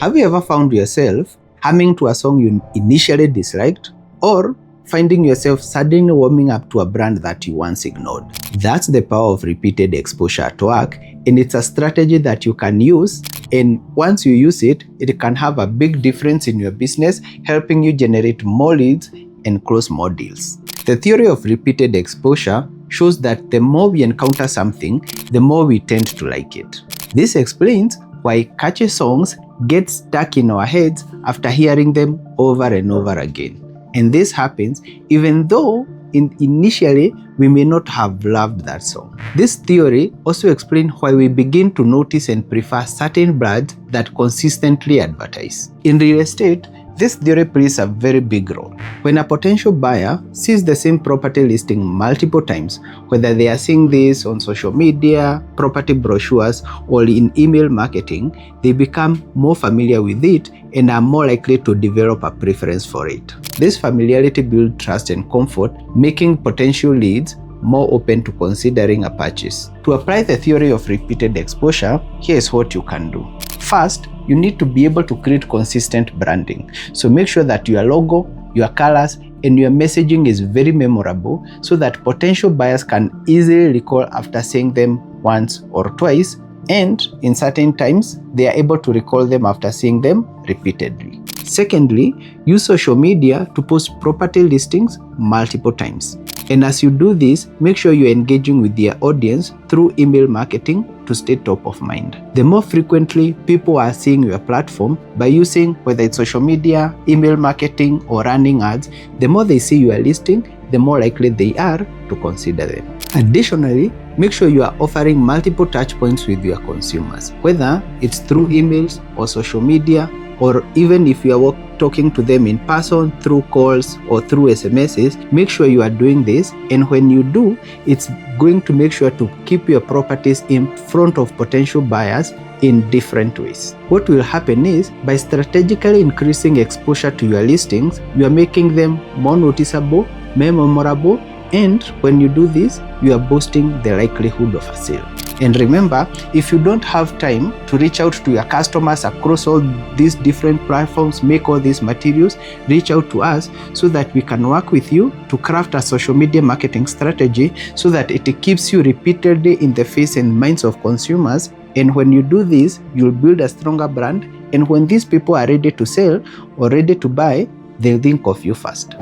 Have you ever found yourself humming to a song you initially disliked, or finding yourself suddenly warming up to a brand that you once ignored? That's the power of repeated exposure at work, and it's a strategy that you can use, and once you use it, it can have a big difference in your business, helping you generate more leads and close more deals. The theory of repeated exposure shows that the more we encounter something, the more we tend to like it. This explains why catchy songs get stuck in our heads after hearing them over and over again. And this happens even though initially we may not have loved that song. This theory also explains why we begin to notice and prefer certain brands that consistently advertise. In real estate, this theory plays a very big role. When a potential buyer sees the same property listing multiple times, whether they are seeing this on social media, property brochures, or in email marketing, they become more familiar with it and are more likely to develop a preference for it. This familiarity builds trust and comfort, making potential leads more open to considering a purchase. To apply the theory of repeated exposure, here is what you can do. First, you need to be able to create consistent branding. So make sure that your logo, your colors, and your messaging is very memorable so that potential buyers can easily recall after seeing them once or twice, and in certain times, they are able to recall them after seeing them repeatedly. Secondly, use social media to post property listings multiple times. And as you do this, make sure you're engaging with your audience through email marketing to stay top of mind. The more frequently people are seeing your platform by using whether it's social media, email marketing, or running ads, the more they see your listing, the more likely they are to consider them. Additionally, make sure you are offering multiple touch points with your consumers, whether it's through emails or social media, or even if you are talking to them in person through calls or through SMSs, make sure you are doing this. And when you do, it's going to make sure to keep your properties in front of potential buyers in different ways. What will happen is, by strategically increasing exposure to your listings, you are making them more noticeable, more memorable, and when you do this, you are boosting the likelihood of a sale. And remember, if you don't have time to reach out to your customers across all these different platforms, make all these materials, reach out to us so that we can work with you to craft a social media marketing strategy so that it keeps you repeatedly in the face and minds of consumers. And when you do this, you'll build a stronger brand. And when these people are ready to sell or ready to buy, they'll think of you first.